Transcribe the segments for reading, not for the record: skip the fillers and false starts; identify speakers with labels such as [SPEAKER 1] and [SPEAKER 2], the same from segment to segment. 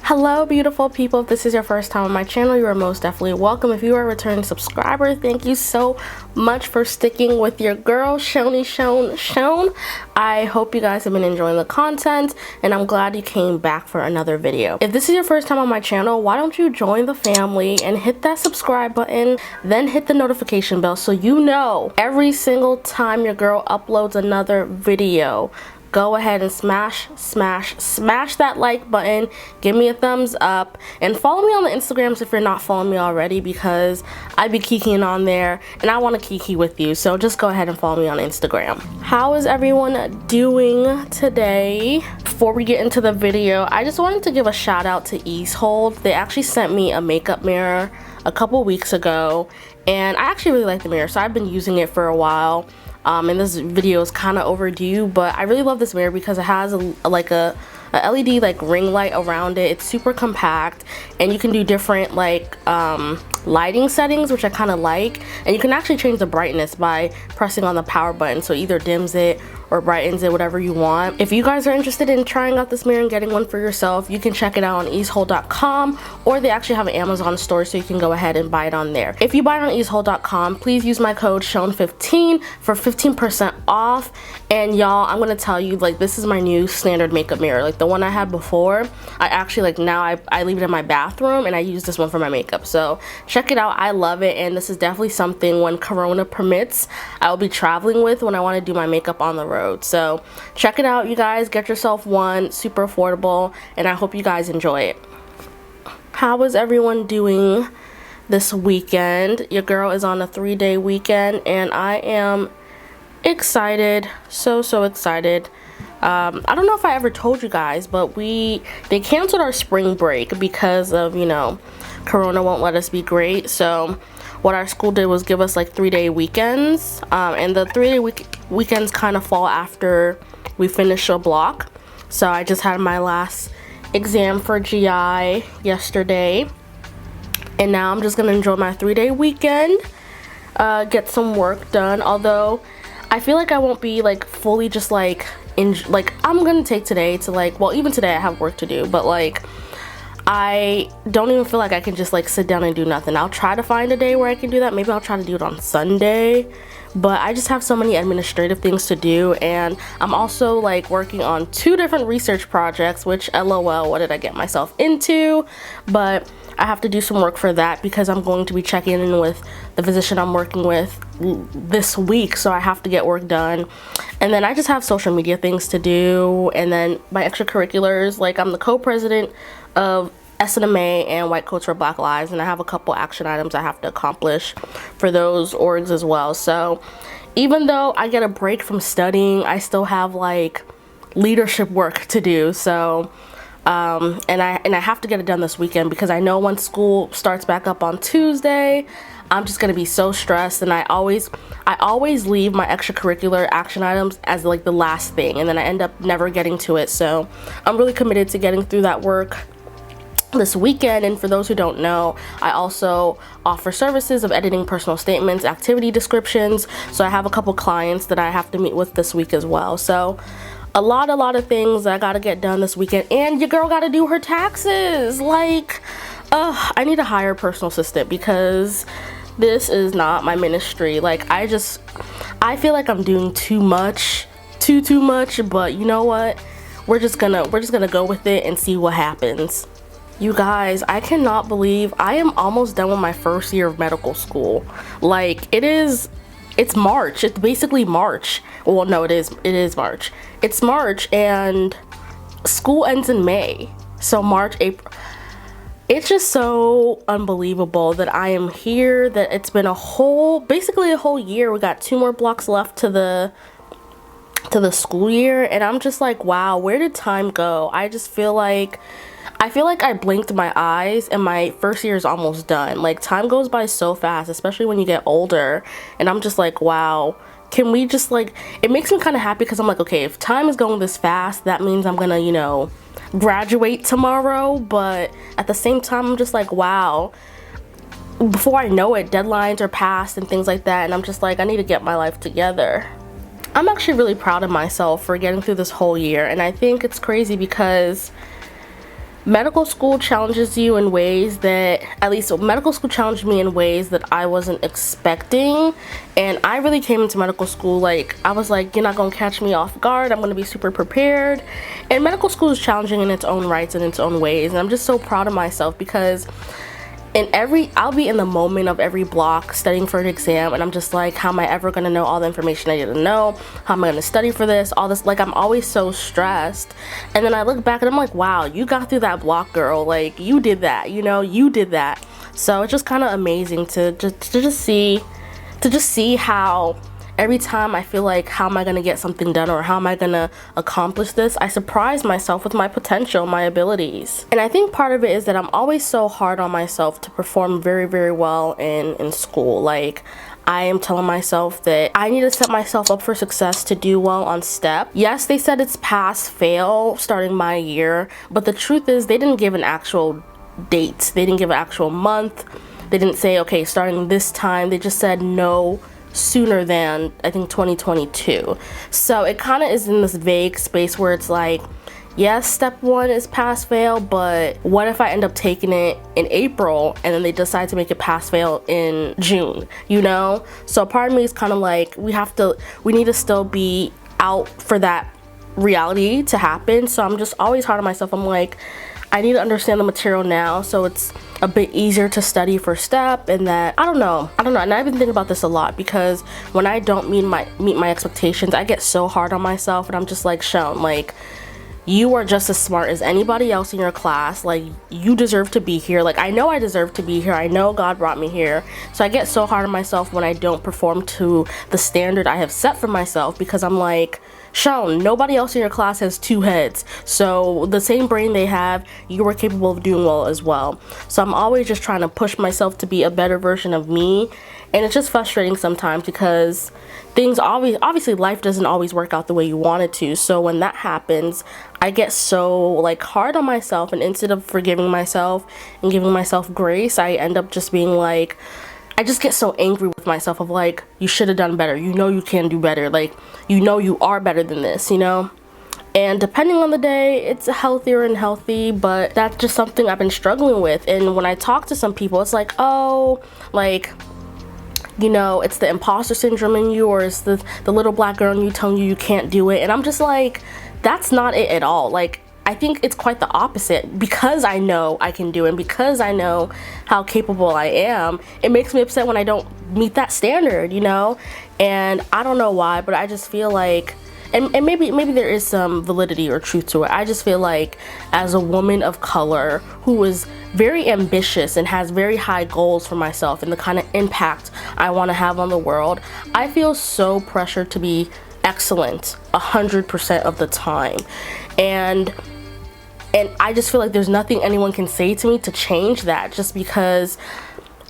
[SPEAKER 1] Hello beautiful people, if this is your first time on my channel, you are most definitely welcome. If you are a returning subscriber, thank you so much for sticking with your girl Seun. I hope you guys have been enjoying the content and I'm glad you came back for another video. If this is your first time on my channel, why don't you join the family and hit that subscribe button, then hit the notification bell so you know every single time your girl uploads another video. Go ahead and smash that like button, give me a thumbs up, and follow me on the Instagrams if you're not following me already, because I be kikiing on there and I want to kiki with you, so just go ahead and follow me on Instagram. How is everyone doing today? Before we get into the video, I just wanted to give a shout out to Easehold. They actually sent me a makeup mirror a couple weeks ago and I actually really like the mirror, so I've been using it for a while. And this video is kind of overdue, but I really love this mirror because it has a LED like ring light around it. It's super compact and you can do different like lighting settings, which I kind of like, and you can actually change the brightness by pressing on the power button, so either dims it or brightens it, whatever you want. If you guys are interested in trying out this mirror and getting one for yourself, you can check it out on easehold.com, or they actually have an Amazon store, so you can go ahead and buy it on there. If you buy it on easehold.com, please use my code Seun15 for 15% off. And y'all, I'm gonna tell you, like, this is my new standard makeup mirror. Like the one I had before, I actually like now I leave it in my bathroom and I use this one for my makeup, so check it out. I love it, and this is definitely something, when Corona permits, I will be traveling with when I want to do my makeup on the road. So check it out, you guys. Get yourself one. Super affordable, and I hope you guys enjoy it. How is everyone doing this weekend? Your girl is on a 3-day weekend and I am excited, so excited. I don't know if I ever told you guys, but they canceled our spring break because of, you know, Corona won't let us be great. So what our school did was give us like 3-day weekends, and the 3-day weekends kind of fall after we finish a block. So I just had my last exam for GI yesterday, and now I'm just gonna enjoy my 3-day weekend, get some work done. Although I feel like I won't be like fully just like I'm gonna take today to like, well, even today I have work to do, but like I don't even feel like I can just like sit down and do nothing. I'll try to find a day where I can do that. Maybe I'll try to do it on Sunday, but I just have so many administrative things to do, and I'm also like working on 2 different research projects, which LOL, what did I get myself into? But I have to do some work for that because I'm going to be checking in with the physician I'm working with this week, so I have to get work done. And then I just have social media things to do, and then my extracurriculars, like I'm the co-president of SNMA and White Coats for Black Lives, and I have a couple action items I have to accomplish for those orgs as well. So even though I get a break from studying, I still have like leadership work to do. So and I have to get it done this weekend, because I know when school starts back up on Tuesday, I'm just gonna be so stressed, and I always leave my extracurricular action items as like the last thing, and then I end up never getting to it. So I'm really committed to getting through that work this weekend. And for those who don't know, I also offer services of editing personal statements, activity descriptions, so I have a couple clients that I have to meet with this week as well. So a lot of things I gotta get done this weekend, and your girl gotta do her taxes. Like, I need to hire a personal assistant because this is not my ministry. Like, I feel like I'm doing too much, too much, but you know what? We're just gonna go with it and see what happens. You guys, I cannot believe I am almost done with my first year of medical school. Like, it's March. It's basically March. Well, no, it is March. It's March and school ends in May. So March, April. It's just so unbelievable that I am here, that it's been basically a whole year. We got 2 more blocks left to the school year, and I'm just like, wow, where did time go? I feel like I blinked my eyes and my first year is almost done. Like, time goes by so fast, especially when you get older, and I'm just like, wow, can we just like, it makes me kind of happy because I'm like, okay, if time is going this fast, that means I'm gonna, you know, graduate tomorrow. But at the same time, I'm just like, wow, before I know it, deadlines are passed and things like that, and I'm just like, I need to get my life together. I'm actually really proud of myself for getting through this whole year, and I think it's crazy because medical school challenges you in ways that, at least medical school challenged me in ways that I wasn't expecting. And I really came into medical school like, I was like, you're not gonna catch me off guard, I'm gonna be super prepared. And medical school is challenging in its own rights and its own ways, and I'm just so proud of myself because I'll be in the moment of every block studying for an exam, and I'm just like, how am I ever gonna know all the information I need to know? How am I gonna study for this? All this, like, I'm always so stressed. And then I look back and I'm like, wow, you got through that block, girl. Like, you did that, you know, you did that. So it's just kind of amazing to just see how every time I feel like, how am I gonna get something done, or how am I gonna accomplish this, I surprise myself with my potential, my abilities. And I think part of it is that I'm always so hard on myself to perform very, very well in school. Like, I am telling myself that I need to set myself up for success to do well on STEP. Yes, they said it's pass, fail starting my year, but the truth is they didn't give an actual date. They didn't give an actual month. They didn't say, okay, starting this time. They just said no sooner than, I think, 2022. So it kind of is in this vague space where it's like, yes, step one is pass fail, but what if I end up taking it in April and then they decide to make it pass fail in June, you know? So part of me is kind of like, we need to still be out for that reality to happen. So I'm just always hard on myself. I'm like, I need to understand the material now so it's a bit easier to study for STEP, and that I don't know, and I've been thinking about this a lot because when I don't meet my expectations, I get so hard on myself, and I'm just like, Seun, like, you are just as smart as anybody else in your class. Like, you deserve to be here. Like, I know I deserve to be here. I know God brought me here. So I get so hard on myself when I don't perform to the standard I have set for myself, because I'm like, Seun, nobody else in your class has two heads. So the same brain they have, you were capable of doing well as well. So I'm always just trying to push myself to be a better version of me. And it's just frustrating sometimes because things obviously life doesn't always work out the way you want it to. So when that happens, I get so like hard on myself, and instead of forgiving myself and giving myself grace, I end up just being like, I just get so angry with myself of like, you should have done better. You know you can do better. Like, you know you are better than this, you know? And depending on the day, it's healthier and healthy, but that's just something I've been struggling with. And when I talk to some people, it's like, oh, like, you know, it's the imposter syndrome in you, or it's the little black girl in you telling you can't do it. And I'm just like, that's not it at all. Like, I think it's quite the opposite. Because I know I can do it, and because I know how capable I am, it makes me upset when I don't meet that standard, you know? And I don't know why, but I just feel like, and maybe there is some validity or truth to it. I just feel like as a woman of color who is very ambitious and has very high goals for myself and the kind of impact I want to have on the world, I feel so pressured to be excellent 100% of the time. And I just feel like there's nothing anyone can say to me to change that, just because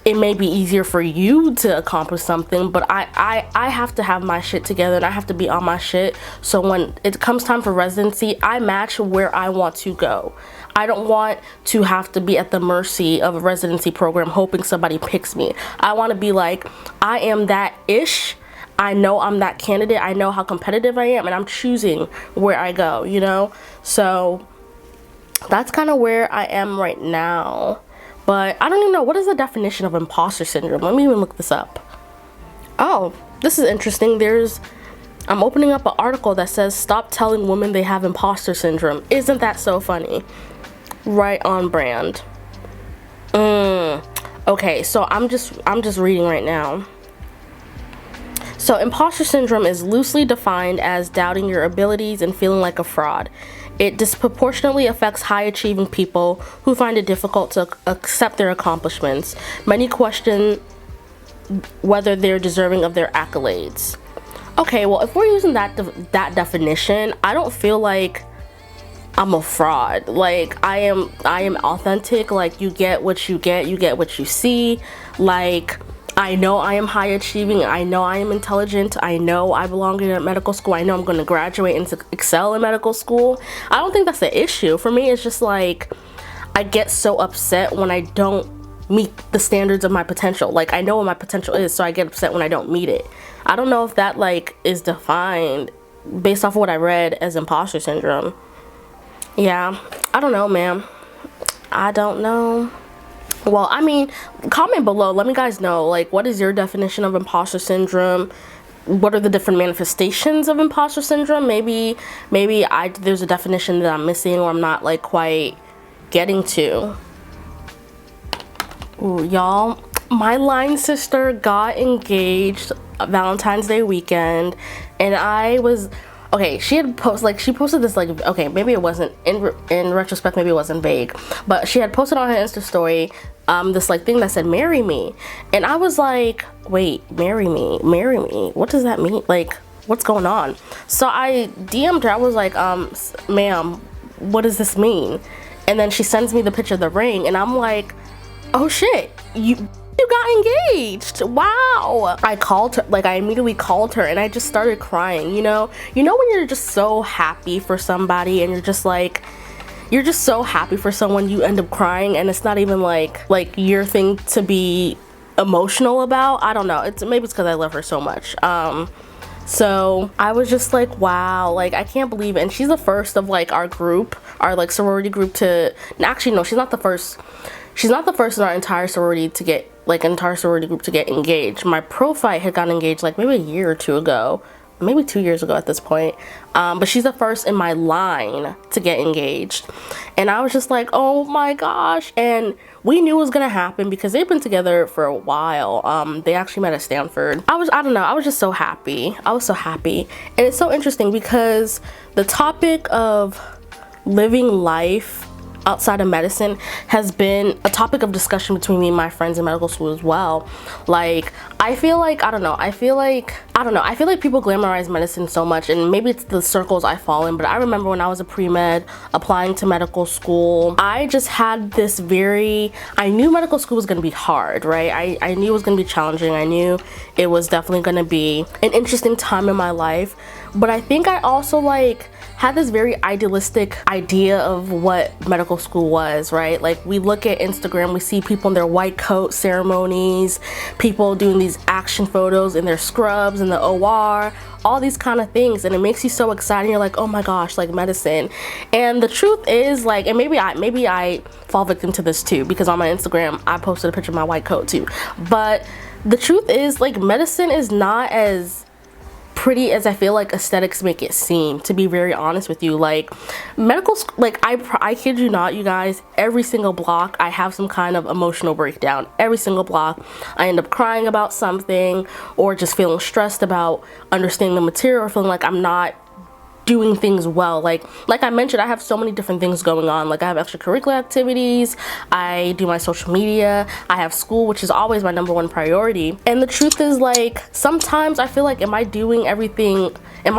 [SPEAKER 1] it may be easier for you to accomplish something, but I have to have my shit together, and I have to be on my shit. So when it comes time for residency, I match where I want to go. I don't want to have to be at the mercy of a residency program hoping somebody picks me. I want to be like, I am that-ish. I know I'm that candidate. I know how competitive I am, and I'm choosing where I go, you know? So that's kind of where I am right now. But I don't even know, what is the definition of imposter syndrome? Let me even look this up. Oh, this is interesting. I'm opening up an article that says, stop telling women they have imposter syndrome. Isn't that so funny? Right on brand. Okay, so I'm just reading right now. So imposter syndrome is loosely defined as doubting your abilities and feeling like a fraud. It disproportionately affects high-achieving people who find it difficult to accept their accomplishments. Many question whether they're deserving of their accolades. Okay, well, if we're using that definition, I don't feel like I'm a fraud. Like, I am authentic. Like, you get what you get what you see. Like, I know I am high achieving, I know I am intelligent, I know I belong in a medical school, I know I'm going to graduate and excel in medical school. I don't think that's the issue. For me, it's just like, I get so upset when I don't meet the standards of my potential. Like, I know what my potential is, so I get upset when I don't meet it. I don't know if that, like, is defined based off of what I read as imposter syndrome. Yeah, I don't know, man. I don't know. Well, I mean, comment below. Let me guys know, like, what is your definition of imposter syndrome? What are the different manifestations of imposter syndrome? Maybe there's a definition that I'm missing or I'm not like quite getting to. Ooh, y'all, my line sister got engaged Valentine's Day weekend, and I was okay. She posted this, like, okay, maybe it wasn't in retrospect, maybe it wasn't vague, but she had posted on her Insta story this like thing that said marry me, and I was like, wait, marry me, what does that mean? Like, what's going on? So I DM'd her. I was like, ma'am, what does this mean? And then she sends me the picture of the ring, and I'm like, oh shit, you got engaged. Wow. I called her, like, I immediately called her, and I just started crying. You know when you're just so happy for somebody, and you're just so happy for someone, you end up crying, and it's not even like your thing to be emotional about. I don't know, maybe it's because I love her so much. So I was just like, wow, like, I can't believe it. And she's the first of like our group, our like sorority group to, actually no, she's not the first in our entire sorority to get, like, entire sorority group to get engaged. My profile had gotten engaged like maybe a year or two ago, maybe 2 years ago at this point. But she's the first in my line to get engaged. And I was just like, oh my gosh. And we knew it was gonna happen because they've been together for a while. They actually met at Stanford. I don't know, I was just so happy. I was so happy. And it's so interesting because the topic of living life outside of medicine has been a topic of discussion between me and my friends in medical school as well. Like, I feel like people glamorize medicine so much, and maybe it's the circles I fall in, but I remember when I was a pre-med applying to medical school, I just had this I knew medical school was gonna be hard, right? I knew it was gonna be challenging. I knew it was definitely gonna be an interesting time in my life, but I think I also had this very idealistic idea of what medical school was, right? Like, we look at Instagram, we see people in their white coat ceremonies, people doing these action photos in their scrubs in the OR, all these kind of things, and it makes you so excited. You're like, oh my gosh, like, medicine. And the truth is, like, and maybe I fall victim to this too, because on my Instagram I posted a picture of my white coat too, but the truth is, like, medicine is not as pretty as I feel like aesthetics make it seem, to be very honest with you. Like, medical school, like, I kid you not, you guys, every single block I have some kind of emotional breakdown. Every single block I end up crying about something, or just feeling stressed about understanding the material, or feeling like I'm not doing things well. Like I mentioned, I have so many different things going on. Like, I have extracurricular activities, I do my social media, I have school, which is always my #1 priority. And the truth is, like, sometimes I feel like, am I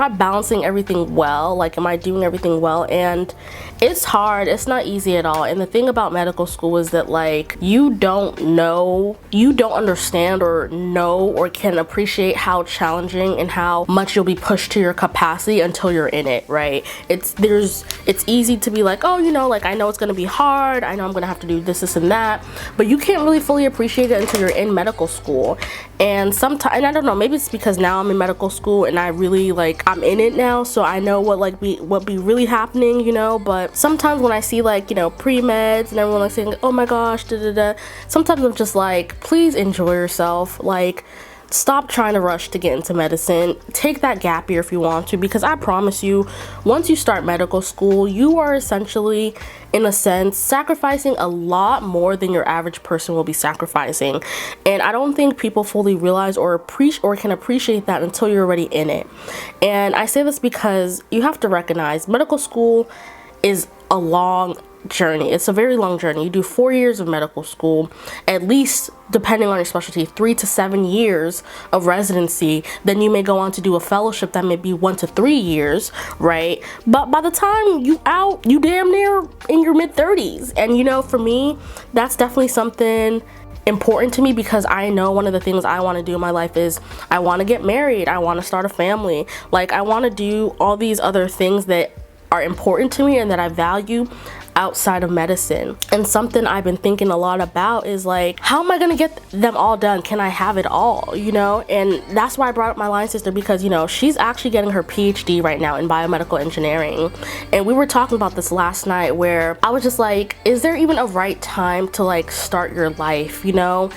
[SPEAKER 1] balancing everything well? Like, am I doing everything well? And it's hard. It's not easy at all. And the thing about medical school is that, like, you don't understand or know or can appreciate how challenging and how much you'll be pushed to your capacity until you're in it, right? It's easy to be like, oh, like, I know it's gonna be hard, I know I'm gonna have to do this and that, but you can't really fully appreciate it until you're in medical school. And sometimes, and I don't know, maybe it's because now I'm in medical school and I really, like, I'm in it now, so I know what be really happening, but sometimes when I see, like, pre-meds and everyone, like, saying, oh my gosh, sometimes I'm just like, please enjoy yourself. Like, stop trying to rush to get into medicine. Take that gap year if you want to, because I promise you, once you start medical school, you are essentially, in a sense, sacrificing a lot more than your average person will be sacrificing. And I don't think people fully realize or can appreciate that until you're already in it. And I say this because you have to recognize medical school is a long journey. It's a very long journey. You do 4 years of medical school, at least, depending on your specialty, 3 to 7 years of residency. Then you may go on to do a fellowship that may be 1 to 3 years, right? But by the time you out, you damn near in your mid-30s. And for me, that's definitely something important to me, because I know one of the things I want to do in my life is I want to get married, I want to start a family, like, I want to do all these other things that are important to me and that I value outside of medicine. And something I've been thinking a lot about is like, how am I gonna get them all done? Can I have it all, you know? And that's why I brought up my line sister, because, you know, she's actually getting her PhD right now in biomedical engineering. And we were talking about this last night, where I was just like, is there even a right time to like start your life, you know?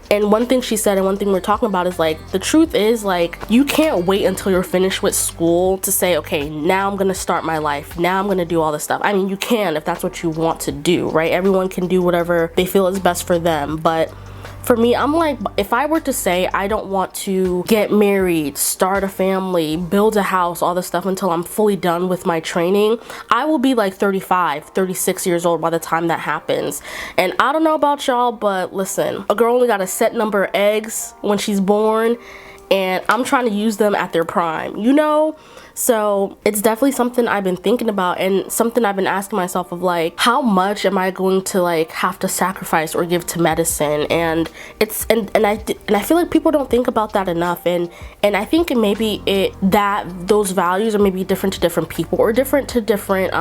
[SPEAKER 1] And one thing she said, and one thing we're talking about, is like, the truth is, like, you can't wait until you're finished with school to say, okay, now I'm gonna start my life, now I'm gonna do all this stuff. I mean, you can if that's what you want to do, right? Everyone can do whatever they feel is best for them. But for me, I'm like, if I were to say I don't want to get married, start a family, build a house, all this stuff until I'm fully done with my training, I will be like 35, 36 years old by the time that happens. And I don't know about y'all, but listen, a girl only got a set number of eggs when she's born, and I'm trying to use them at their prime, you know? So it's definitely something I've been thinking about, and something I've been asking myself of like, how much am I going to like have to sacrifice or give to medicine? And it's and I feel like people don't think about that enough, and I think maybe those values are maybe different to different people, or different to different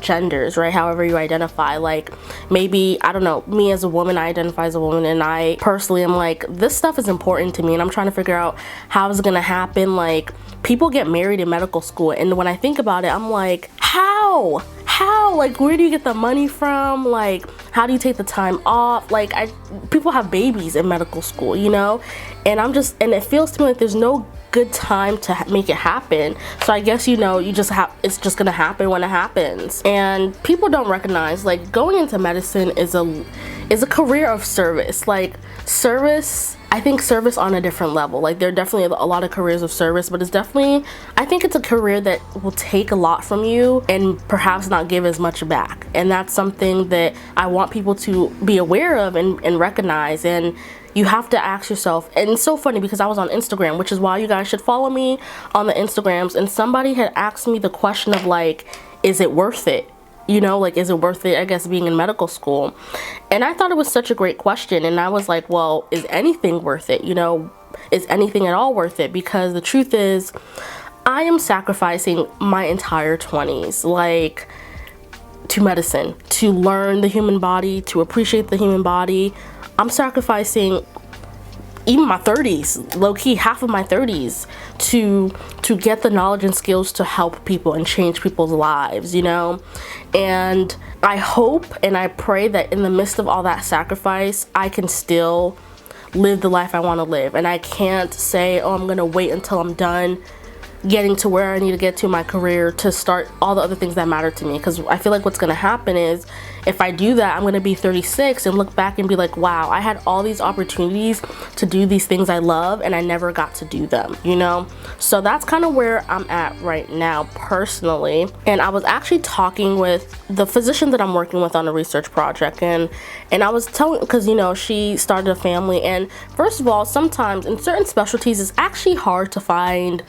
[SPEAKER 1] genders, right? However you identify. Like, maybe, I don't know, me as a woman, I identify as a woman, and I personally am like, this stuff is important to me, and I'm trying to figure out how it's gonna happen. Like, people get married in medical school, and when I think about it, I'm like, how? Like, where do you get the money from? Like, how do you take the time off? Like, people have babies in medical school, you know? And it feels to me like there's no good time to make it happen. So I guess, you know, it's just gonna happen when it happens. And people don't recognize, like, going into medicine is a career of service. Like, I think service on a different level. Like, there are definitely a lot of careers of service, but I think it's a career that will take a lot from you and perhaps not give as much back. And that's something that I want people to be aware of and recognize. And you have to ask yourself, and it's so funny because I was on Instagram, which is why you guys should follow me on the Instagrams, and somebody had asked me the question of like, is it worth it? You know, like, is it worth it, I guess, being in medical school? And I thought it was such a great question. And I was like, well, is anything worth it? You know, is anything at all worth it? Because the truth is, I am sacrificing my entire 20s, like, to medicine, to learn the human body, to appreciate the human body. I'm sacrificing even my 30s, low-key half of my 30s, to get the knowledge and skills to help people and change people's lives, you know? And I hope and I pray that in the midst of all that sacrifice, I can still live the life I want to live. And I can't say, oh, I'm gonna wait until I'm done getting to where I need to get to in my career to start all the other things that matter to me. Because I feel like what's gonna happen is, if I do that, I'm gonna be 36 and look back and be like, wow, I had all these opportunities to do these things I love and I never got to do them, you know? So that's kind of where I'm at right now personally. And I was actually talking with the physician that I'm working with on a research project, and I was telling, because, you know, she started a family, and first of all, sometimes in certain specialties it's actually hard to find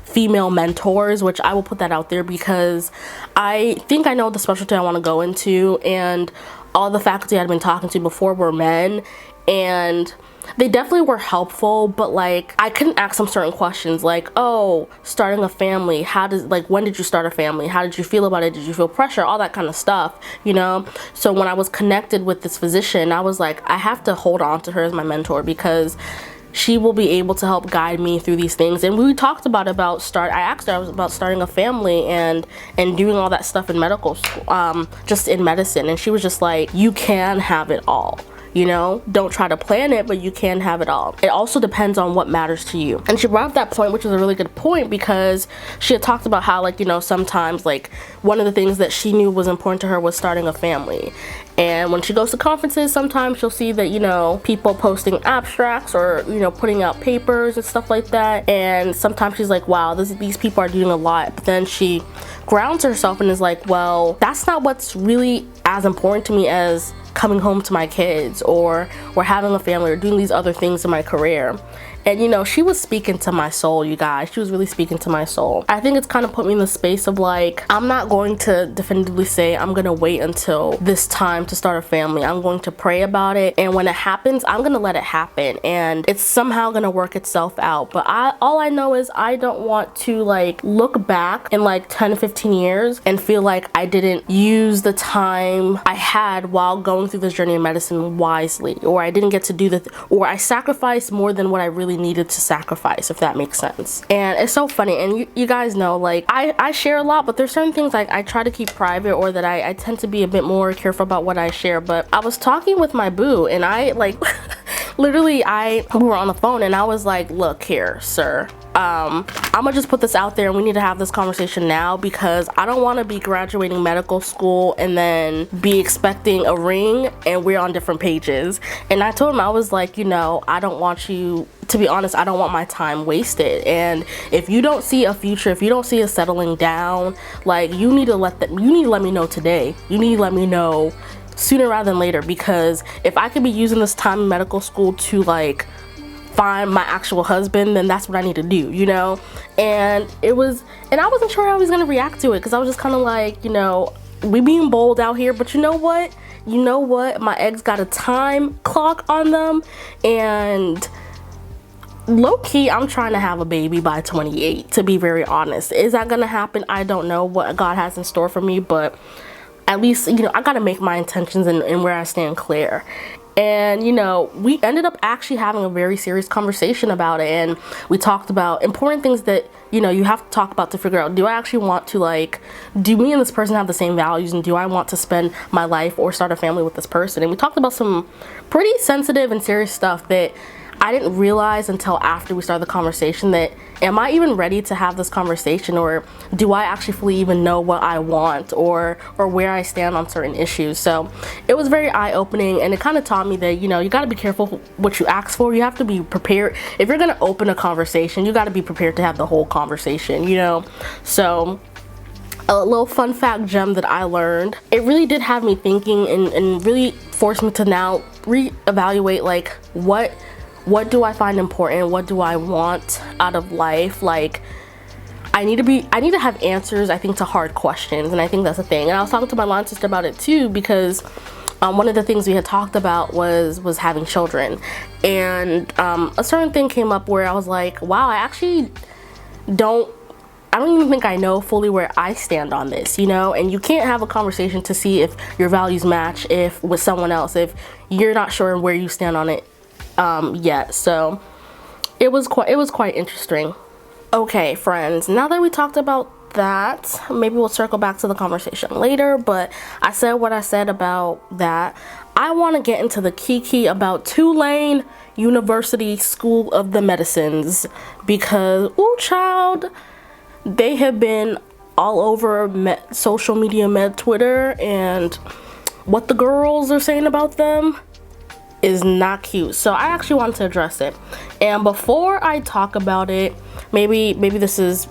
[SPEAKER 1] female mentors, which I will put that out there, because I think I know the specialty I want to go into, and all the faculty I'd been talking to before were men, and they definitely were helpful, but like, I couldn't ask them certain questions like, oh, starting a family, when did you start a family? How did you feel about it? Did you feel pressure? All that kind of stuff, you know? So when I was connected with this physician, I was like, I have to hold on to her as my mentor, because she will be able to help guide me through these things. And we talked about I asked her about starting a family and doing all that stuff in medical school, just in medicine. And she was just like, you can have it all. You know, don't try to plan it, but you can have it all. It also depends on what matters to you. And she brought up that point, which is a really good point, because she had talked about how, like, you know, sometimes, like, one of the things that she knew was important to her was starting a family. And when she goes to conferences, sometimes she'll see that, you know, people posting abstracts or, you know, putting out papers and stuff like that. And sometimes she's like, wow, these people are doing a lot. But then she grounds herself and is like, well, that's not what's really as important to me as coming home to my kids or having a family or doing these other things in my career. And you know, she was speaking to my soul, you guys. She was really speaking to my soul. I think it's kind of put me in the space of like, I'm not going to definitively say I'm gonna wait until this time to start a family. I'm going to pray about it, and when it happens, I'm gonna let it happen, and it's somehow gonna work itself out. But all I know is I don't want to like look back in like 10 to 15 years and feel like I didn't use the time I had while going through this journey of medicine wisely, or I didn't get to do or I sacrificed more than what I really needed to sacrifice, if that makes sense. And it's so funny, and you guys know, like I share a lot, but there's certain things like I try to keep private, or that I tend to be a bit more careful about what I share. But I was talking with my boo, and I like literally we were on the phone, and I was like, look here, sir, I'm gonna just put this out there, and we need to have this conversation now, because I don't want to be graduating medical school and then be expecting a ring and we're on different pages. And I told him, I was like, you know, I don't want you, to be honest, I don't want my time wasted. And if you don't see a future, if you don't see us settling down, like, you need to let me know today. You need to let me know sooner rather than later, because if I could be using this time in medical school to like find my actual husband, then that's what I need to do, you know. And I wasn't sure how he was gonna react to it, because I was just kind of like, you know, we being bold out here, but you know what, my eggs got a time clock on them, and low-key I'm trying to have a baby by 28, to be very honest. Is that gonna happen? I don't know what God has in store for me, but at least, you know, I gotta make my intentions and where I stand clear. And you know, we ended up actually having a very serious conversation about it, and we talked about important things that, you know, you have to talk about to figure out, do I actually want to, like, do me and this person have the same values, and do I want to spend my life or start a family with this person? And we talked about some pretty sensitive and serious stuff that I didn't realize until after we started the conversation, that am I even ready to have this conversation, or do I actually fully even know what I want, or where I stand on certain issues? So it was very eye-opening, and it kind of taught me that, you know, you got to be careful what you ask for. You have to be prepared. If you're going to open a conversation, you got to be prepared to have the whole conversation, you know. So a little fun fact gem that I learned, it really did have me thinking, and really forced me to now reevaluate, like, what do I find important? What do I want out of life? Like, I need to have answers, I think, to hard questions, and I think that's a thing. And I was talking to my line sister about it too, because one of the things we had talked about was having children, and a certain thing came up where I was like, wow, I don't even think I know fully where I stand on this, you know. And you can't have a conversation to see if your values match with someone else if you're not sure where you stand on it yet. So it was quite interesting. Okay, friends, now that we talked about that, maybe we'll circle back to the conversation later, but I said what I said about that. I want to get into the kiki about Tulane University School of the Medicines, because, ooh, child, they have been all over social media, Twitter, and what the girls are saying about them is not cute. So I actually wanted to address it. And before I talk about it, maybe this is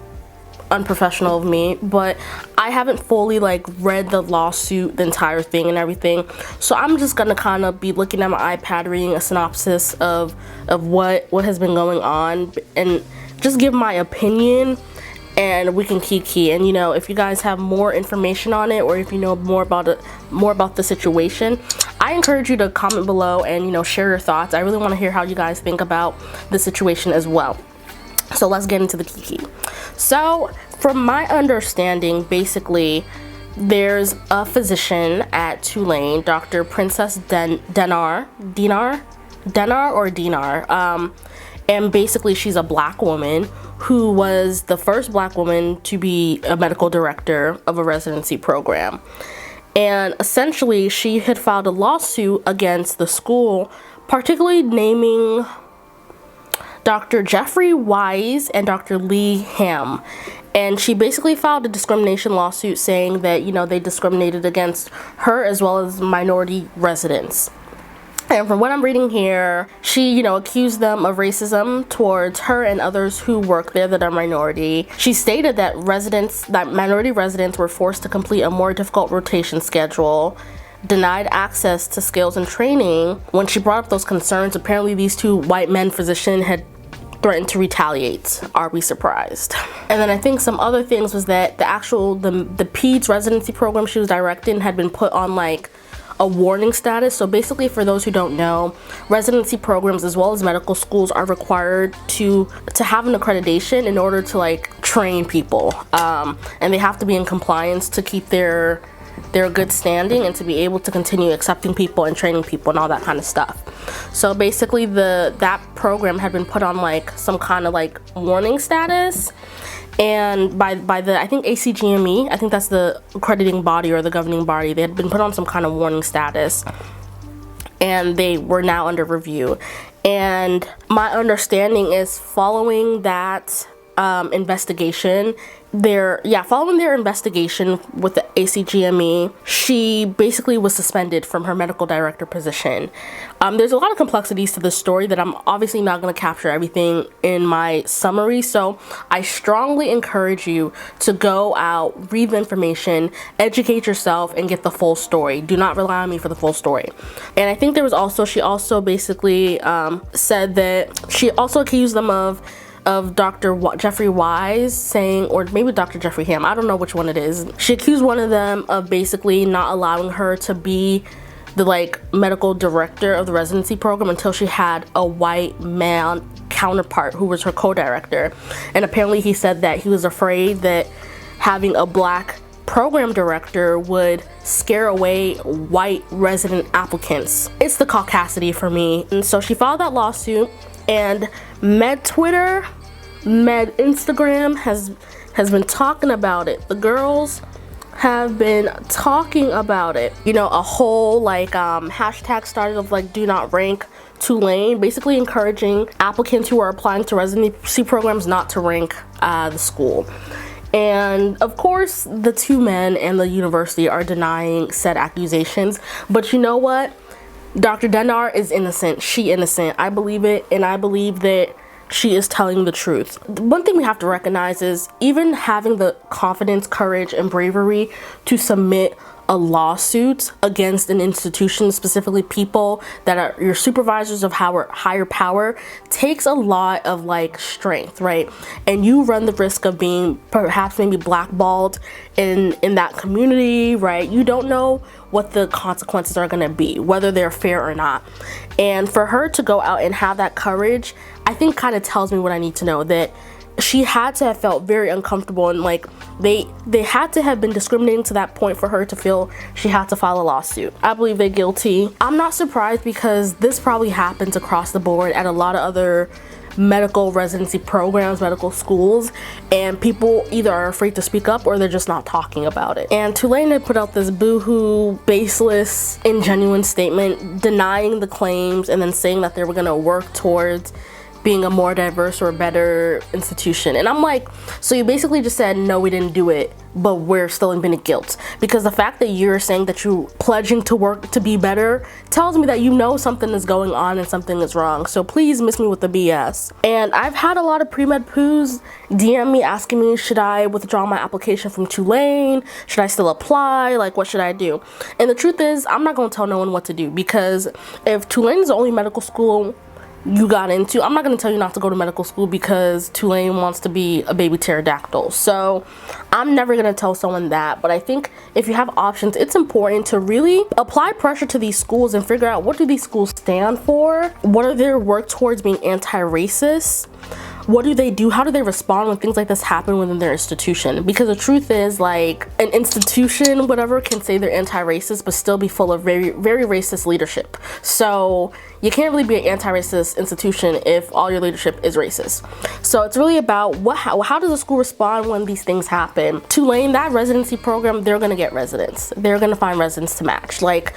[SPEAKER 1] unprofessional of me, but I haven't fully like read the lawsuit, the entire thing and everything. So I'm just gonna kind of be looking at my iPad, reading a synopsis of what has been going on, and just give my opinion, and we can kiki. And you know, if you guys have more information on it, or if you know more about the situation, I encourage you to comment below and, you know, share your thoughts. I really want to hear how you guys think about the situation as well. So let's get into the kiki. So from my understanding, basically, there's a physician at Tulane, Dr. Princess Dinar, and basically she's a black woman who was the first black woman to be a medical director of a residency program. And essentially, she had filed a lawsuit against the school, particularly naming Dr. Jeffrey Wise and Dr. Lee Ham. And she basically filed a discrimination lawsuit saying that, you know, they discriminated against her as well as minority residents. And from what I'm reading here, she, you know, accused them of racism towards her and others who work there that are minority. She stated that minority residents were forced to complete a more difficult rotation schedule, denied access to skills and training. When she brought up those concerns, apparently these two white men physicians had threatened to retaliate. Are we surprised? And then I think some other things was that the PEDS residency program she was directing had been put on like a warning status. So basically, for those who don't know, residency programs as well as medical schools are required to have an accreditation in order to like train people, and they have to be in compliance to keep their good standing and to be able to continue accepting people and training people and all that kind of stuff. So basically that program had been put on like some kind of like warning status, and by the I think ACGME, I think that's the accrediting body or the governing body, they had been put on some kind of warning status and they were now under review. And my understanding is following that investigation, following their investigation with the ACGME, she basically was suspended from her medical director position. There's a lot of complexities to this story that I'm obviously not going to capture everything in my summary, so I strongly encourage you to go out, read the information, educate yourself, and get the full story. Do not rely on me for the full story. And I think there was also, she also basically said that she also accused them of Dr. Jeffrey Wise saying, or maybe Dr. Jeffrey Ham, I don't know which one it is. She accused one of them of basically not allowing her to be the like medical director of the residency program until she had a white man counterpart who was her co-director. And apparently he said that he was afraid that having a black program director would scare away white resident applicants. It's the caucasity for me. And so she filed that lawsuit, and Med Twitter, Med Instagram has been talking about it. The girls have been talking about it. You know, a whole like hashtag started of like do not rank Tulane, basically encouraging applicants who are applying to residency programs not to rank the school. And of course, the two men and the university are denying said accusations. But you know what? Dr. Denar is innocent. She innocent. I believe it, and I believe that she is telling the truth. One thing we have to recognize is even having the confidence, courage, and bravery to submit a lawsuit against an institution, specifically people that are your supervisors of higher power, takes a lot of like strength, right? And you run the risk of being perhaps maybe blackballed in that community, right? You don't know what the consequences are going to be, whether they're fair or not. And for her to go out and have that courage, I think kind of tells me what I need to know, that she had to have felt very uncomfortable, and like they had to have been discriminating to that point for her to feel she had to file a lawsuit. I believe they're guilty. I'm not surprised, because this probably happens across the board at a lot of other medical residency programs, medical schools, and people either are afraid to speak up or they're just not talking about it. And Tulane had put out this boohoo, baseless, ingenuine statement denying the claims and then saying that they were going to work towards being a more diverse or better institution. And I'm like, so you basically just said, no, we didn't do it, but we're still admitting guilt. Because the fact that you're saying that you're pledging to work to be better tells me that you know something is going on and something is wrong. So please miss me with the BS. And I've had a lot of pre-med poos DM me asking me, should I withdraw my application from Tulane? Should I still apply? Like, what should I do? And the truth is, I'm not gonna tell no one what to do, because if Tulane is the only medical school you got into, I'm not going to tell you not to go to medical school because Tulane wants to be a baby pterodactyl. So I'm never going to tell someone that. But I think if you have options, it's important to really apply pressure to these schools and figure out, what do these schools stand for? What are their work towards being anti-racist? What do they do? How do they respond when things like this happen within their institution? Because the truth is, like, an institution, whatever, can say they're anti-racist but still be full of very, very racist leadership. So you can't really be an anti-racist institution if all your leadership is racist. So it's really about how does the school respond when these things happen? Tulane, that residency program, they're gonna get residents. They're gonna find residents to match. Like,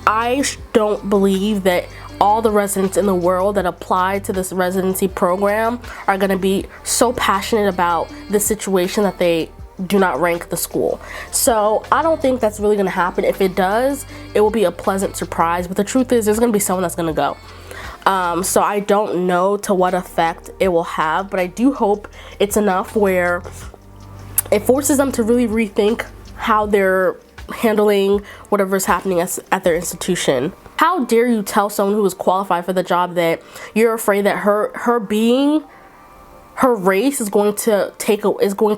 [SPEAKER 1] I don't believe that all the residents in the world that apply to this residency program are going to be so passionate about the situation that they do not rank the school. So I don't think that's really going to happen. If it does, it will be a pleasant surprise. But the truth is, there's going to be someone that's going to go. So I don't know to what effect it will have, but I do hope it's enough where it forces them to really rethink how they're handling whatever is happening at their institution. How dare you tell someone who is qualified for the job that you're afraid that her being her race is going to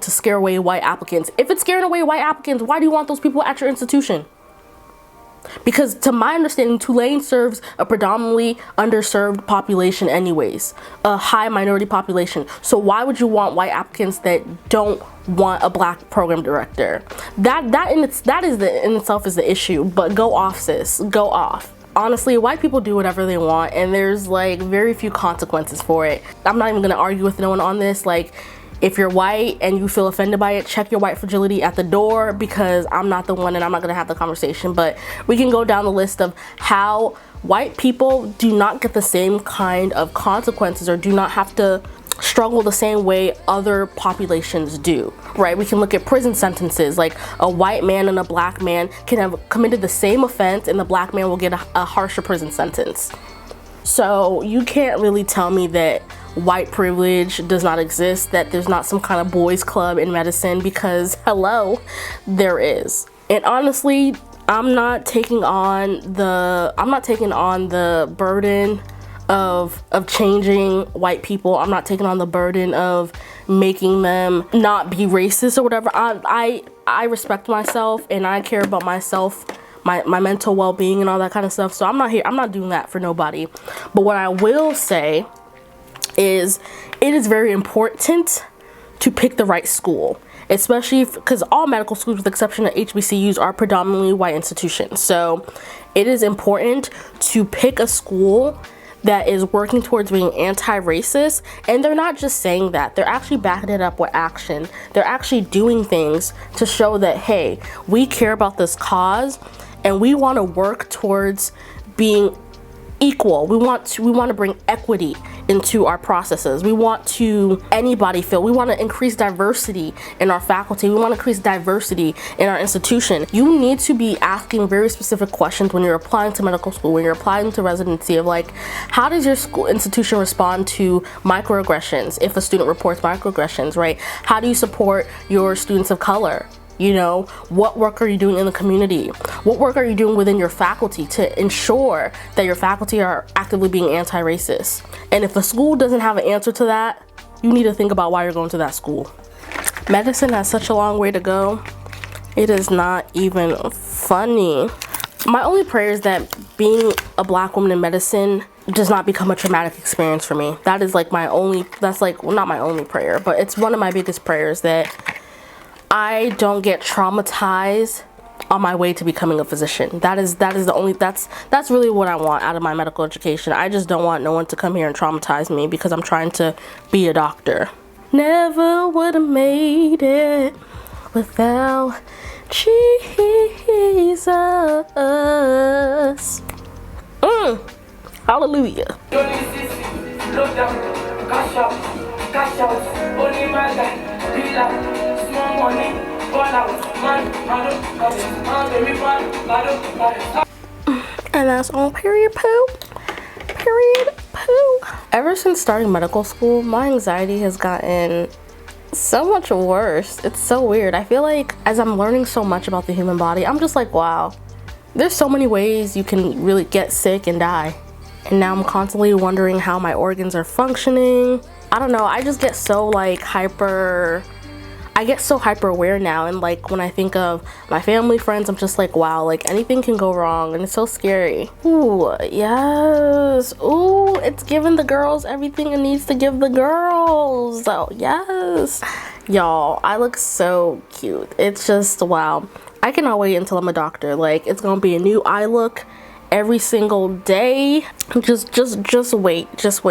[SPEAKER 1] scare away white applicants. If it's scaring away white applicants, why do you want those people at your institution? Because to my understanding, Tulane serves a predominantly underserved population anyways, a high minority population. So why would you want white applicants that don't want a black program director? That in itself is the issue. But go off, sis, go off. Honestly, white people do whatever they want, and there's like very few consequences for it. I'm not even gonna argue with no one on this. Like, if you're white and you feel offended by it, check your white fragility at the door, because I'm not the one and I'm not gonna have the conversation. But we can go down the list of how white people do not get the same kind of consequences or do not have to struggle the same way other populations do, right? We can look at prison sentences. Like, a white man and a black man can have committed the same offense and the black man will get a harsher prison sentence. So you can't really tell me that white privilege does not exist, that there's not some kind of boys club in medicine, because hello, there is. And honestly, I'm not taking on the burden of changing white people. I'm not taking on the burden of making them not be racist or whatever. I respect myself and I care about myself, my mental well-being and all that kind of stuff. So I'm not doing that for nobody. But what I will say is it is very important to pick the right school, especially because all medical schools with the exception of HBCUs are predominantly white institutions. So it is important to pick a school that is working towards being anti-racist, and they're not just saying that, they're actually backing it up with action. They're actually doing things to show that, hey, we care about this cause and we want to work towards being equal. We want to bring equity into our processes. We want to we want to increase diversity in our faculty. We want to increase diversity in our institution. You need to be asking very specific questions when you're applying to medical school, when you're applying to residency, of like, how does your school institution respond to microaggressions if a student reports microaggressions, right? How do you support your students of color? You know, what work are you doing in the community? What work are you doing within your faculty to ensure that your faculty are actively being anti-racist? And if a school doesn't have an answer to that, you need to think about why you're going to that school. Medicine has such a long way to go. It is not even funny. My only prayer is that being a black woman in medicine does not become a traumatic experience for me. That is like not my only prayer, but it's one of my biggest prayers, that I don't get traumatized on my way to becoming a physician. That's really what I want out of my medical education. I just don't want no one to come here and traumatize me because I'm trying to be a doctor. Never would have made it without Jesus. Hallelujah. And that's all. Period poo. Period poo. Ever since starting medical school, my anxiety has gotten so much worse. It's so weird. I feel like as I'm learning so much about the human body, I'm just like, wow, there's so many ways you can really get sick and die. And now I'm constantly wondering how my organs are functioning. I don't know, I just get so like hyper aware now, and like when I think of my family, friends, I'm just like, wow, like anything can go wrong, and it's so scary. Ooh, yes. Ooh, it's giving the girls everything it needs to give the girls. Oh, yes. Y'all, I look so cute. It's just, wow. I cannot wait until I'm a doctor. Like, it's gonna be a new eye look every single day. Just wait.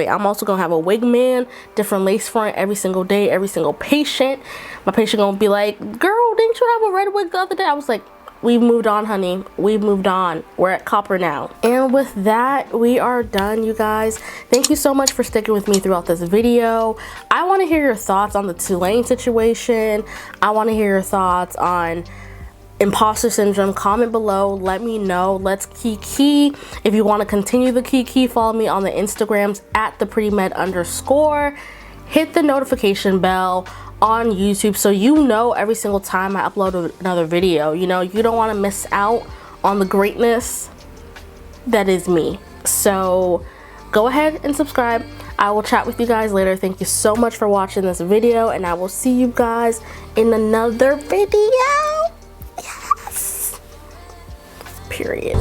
[SPEAKER 1] I'm also gonna have a wig man, different lace front every single day, every single patient. My patient gonna be like, girl, didn't you have a red wig the other day? I was like, we've moved on, honey. We've moved on. We're at copper now. And with that, we are done, you guys. Thank you so much for sticking with me throughout this video. I want to hear your thoughts on the Tulane situation. I want to hear your thoughts on imposter syndrome. Comment below, let me know. Let's kiki. If you want to continue the kiki, follow me on the Instagrams at @theprettymed_. Hit the notification bell on YouTube so you know every single time I upload another video. You know, you don't want to miss out on the greatness that is me. So go ahead and subscribe. I will chat with you guys later. Thank you so much for watching this video, and I will see you guys in another video. Yes. Period.